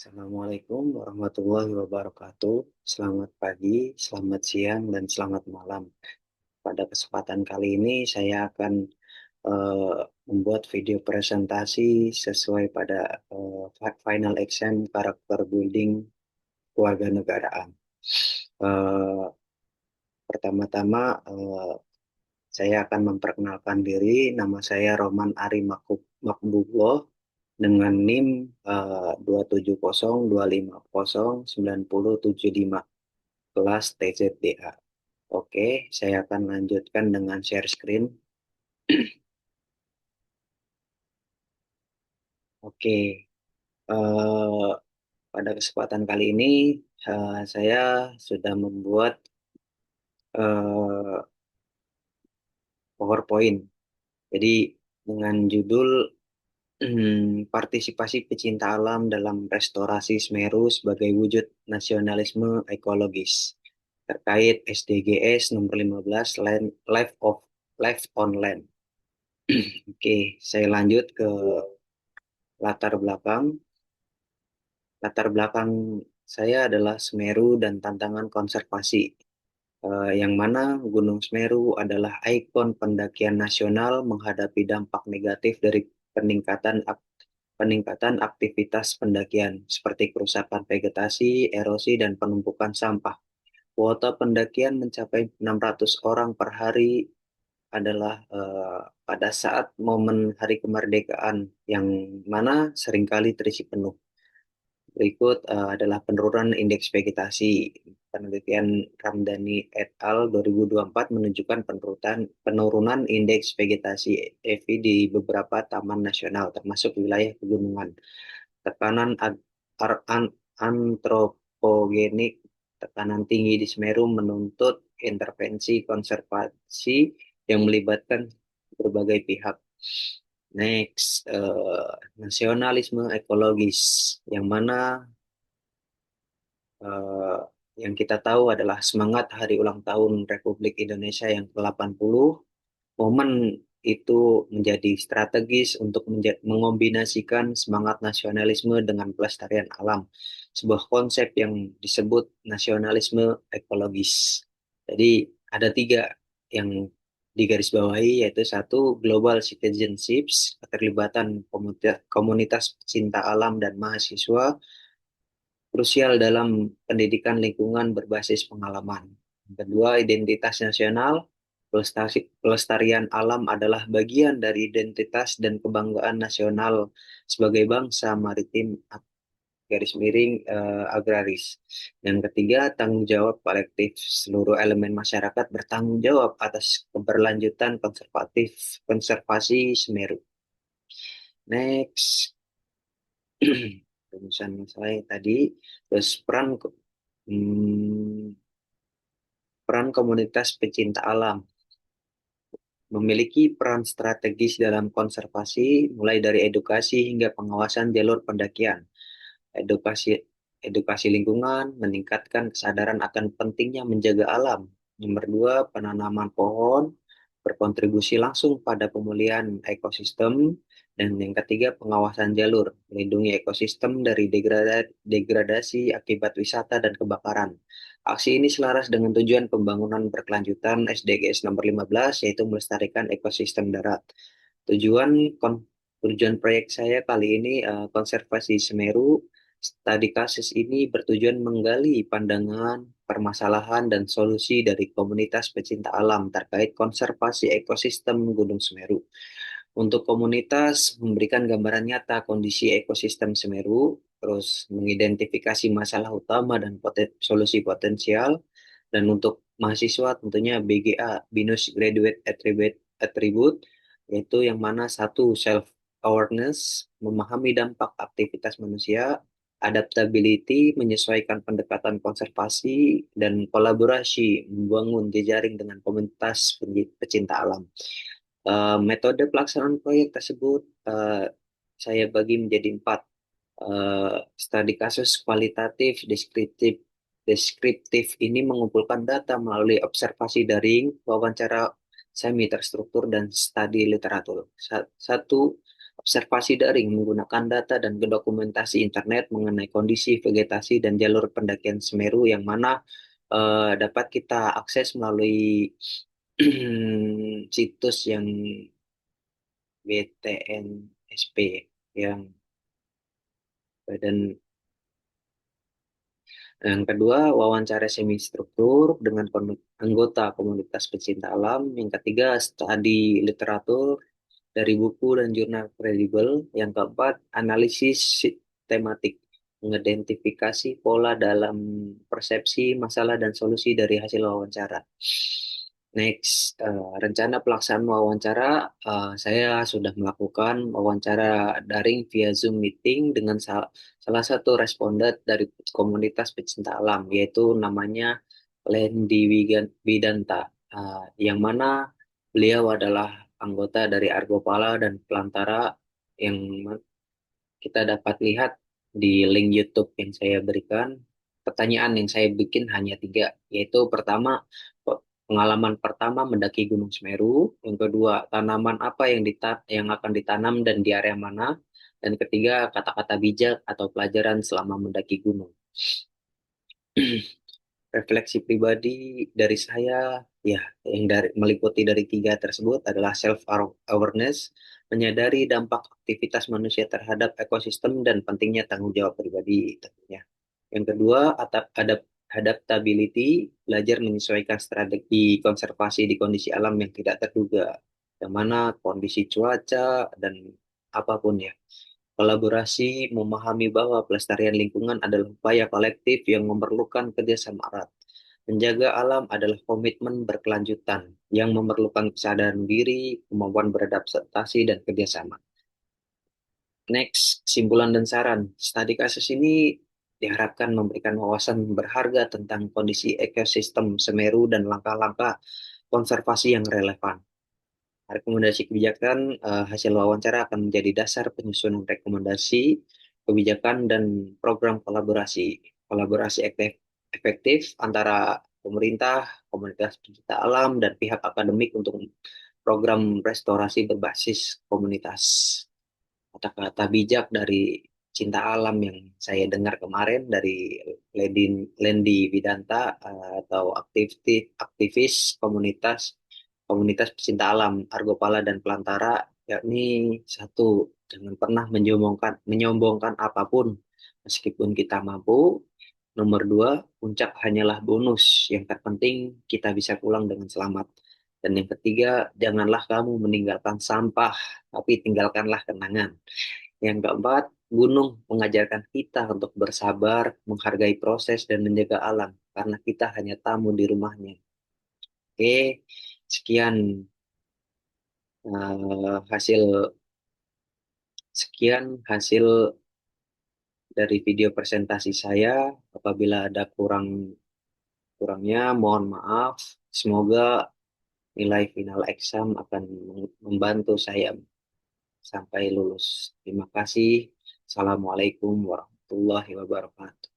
Assalamualaikum warahmatullahi wabarakatuh. Selamat pagi, selamat siang, dan selamat malam. Pada kesempatan kali ini saya akan eh, membuat video presentasi sesuai pada final exam karakter building kewarganegaraan. Eh, Pertama-tama saya akan memperkenalkan diri. Nama saya Roman Ari Makbulo dengan NIM 27025090075 kelas TZDA. Oke, saya akan lanjutkan dengan share screen. Oke, eh, pada kesempatan kali ini saya sudah membuat eh, PowerPoint. Jadi dengan judul Partisipasi Pecinta Alam dalam Restorasi Semeru sebagai Wujud Nasionalisme Ekologis terkait SDGs nomor 15 Life on Land. Oke, saya lanjut ke latar belakang. Latar belakang saya adalah Semeru dan tantangan konservasi, yang mana Gunung Semeru adalah ikon pendakian nasional menghadapi dampak negatif dari peningkatan aktivitas pendakian seperti kerusakan vegetasi, erosi, dan penumpukan sampah. Kuota pendakian mencapai 600 orang per hari adalah pada saat momen Hari Kemerdekaan yang mana seringkali terisi penuh. Berikut adalah penurunan indeks vegetasi. Penelitian Ramdhani et al. 2024 menunjukkan penurunan indeks vegetasi EV di beberapa taman nasional, termasuk wilayah pegunungan. Tekanan antropogenik, tekanan tinggi di Semeru menuntut intervensi konservasi yang melibatkan berbagai pihak. Next, nasionalisme ekologis, yang mana eh, yang kita tahu adalah semangat Hari Ulang Tahun Republik Indonesia yang ke-80. Momen itu menjadi strategis untuk mengombinasikan semangat nasionalisme dengan pelestarian alam, sebuah konsep yang disebut nasionalisme ekologis. Jadi ada tiga yang digarisbawahi, yaitu satu, global citizenships, keterlibatan komunitas, komunitas pecinta alam dan mahasiswa, krusial dalam pendidikan lingkungan berbasis pengalaman. Yang kedua, identitas nasional. Pelestarian alam adalah bagian dari identitas dan kebanggaan nasional sebagai bangsa maritim garis miring agraris. Yang ketiga, tanggung jawab kolektif. Seluruh elemen masyarakat bertanggung jawab atas keberlanjutan konservasi Semeru. Next, rumusan saya tadi. Terus hmm, peran komunitas pecinta alam memiliki peran strategis dalam konservasi, mulai dari edukasi hingga pengawasan jalur pendakian. Edukasi edukasi lingkungan meningkatkan kesadaran akan pentingnya menjaga alam. Nomor dua, penanaman pohon berkontribusi langsung pada pemulihan ekosistem. Dan yang ketiga, pengawasan jalur, melindungi ekosistem dari degradasi akibat wisata dan kebakaran. Aksi ini selaras dengan tujuan pembangunan berkelanjutan SDGs nomor 15, yaitu melestarikan ekosistem darat. Tujuan kon- Tujuan proyek saya kali ini konservasi Semeru. Studi kasus ini bertujuan menggali pandangan, permasalahan, dan solusi dari komunitas pecinta alam terkait konservasi ekosistem Gunung Semeru. Untuk komunitas, memberikan gambaran nyata kondisi ekosistem Semeru, terus mengidentifikasi masalah utama dan solusi potensial, dan untuk mahasiswa tentunya BGA, Binus Graduate Attribute, yaitu yang mana satu, self awareness, memahami dampak aktivitas manusia, adaptability, menyesuaikan pendekatan konservasi, dan kolaborasi, membangun jejaring dengan komunitas pecinta alam. Metode pelaksanaan proyek tersebut saya bagi menjadi empat. Studi kasus kualitatif, deskriptif ini mengumpulkan data melalui observasi daring, wawancara semi terstruktur, dan studi literatur. Satu, Observasi daring menggunakan data dan dokumentasi internet mengenai kondisi vegetasi dan jalur pendakian Semeru yang mana dapat kita akses melalui situs yang BTNSP, yang Badan. Yang kedua, wawancara semi struktur dengan anggota komunitas pecinta alam. Yang ketiga, studi literatur dari buku dan jurnal kredibel. Yang keempat, analisis tematik, mengidentifikasi pola dalam persepsi masalah dan solusi dari hasil wawancara. Next, rencana pelaksanaan wawancara, saya sudah melakukan wawancara daring via Zoom meeting dengan salah satu responden dari komunitas pecinta alam, yaitu namanya Lendi Widanta, yang mana beliau adalah anggota dari Argopala dan Pelantara, yang kita dapat lihat di link YouTube yang saya berikan. Pertanyaan yang saya bikin hanya tiga, yaitu pertama, pengalaman pertama mendaki Gunung Semeru, yang kedua, tanaman apa yang akan ditanam dan di area mana, dan ketiga, kata-kata bijak atau pelajaran selama mendaki gunung. Refleksi pribadi dari saya, ya, yang meliputi dari tiga tersebut adalah self awareness, menyadari dampak aktivitas manusia terhadap ekosistem dan pentingnya tanggung jawab pribadi tentunya. Yang kedua, adaptability, belajar menyesuaikan strategi konservasi di kondisi alam yang tidak terduga, yang mana kondisi cuaca dan apapun ya. Kolaborasi, memahami bahwa pelestarian lingkungan adalah upaya kolektif yang memerlukan kerjasama erat. Menjaga alam adalah komitmen berkelanjutan yang memerlukan kesadaran diri, kemampuan beradaptasi, dan kerjasama. Next, kesimpulan dan saran. Studi kasus ini diharapkan memberikan wawasan berharga tentang kondisi ekosistem Semeru dan langkah-langkah konservasi yang relevan. Rekomendasi kebijakan, hasil wawancara akan menjadi dasar penyusunan rekomendasi kebijakan dan program kolaborasi. Kolaborasi efektif antara pemerintah, komunitas pecinta alam, dan pihak akademik untuk program restorasi berbasis komunitas. Kata-kata bijak dari cinta alam yang saya dengar kemarin dari Lendi Widanta, atau aktivis komunitas komunitas pecinta alam Argopala dan Pelantara, yakni satu, jangan pernah menyombongkan apapun meskipun kita mampu. Nomor dua, puncak hanyalah bonus, yang terpenting kita bisa pulang dengan selamat. Dan yang ketiga, janganlah kamu meninggalkan sampah, tapi tinggalkanlah kenangan. Yang keempat, gunung mengajarkan kita untuk bersabar, menghargai proses, dan menjaga alam, karena kita hanya tamu di rumahnya. Oke, sekian, hasil hasil dari video presentasi saya. Apabila ada kurangnya, mohon maaf. Semoga nilai final exam akan membantu saya sampai lulus. Terima kasih. Assalamualaikum warahmatullahi wabarakatuh.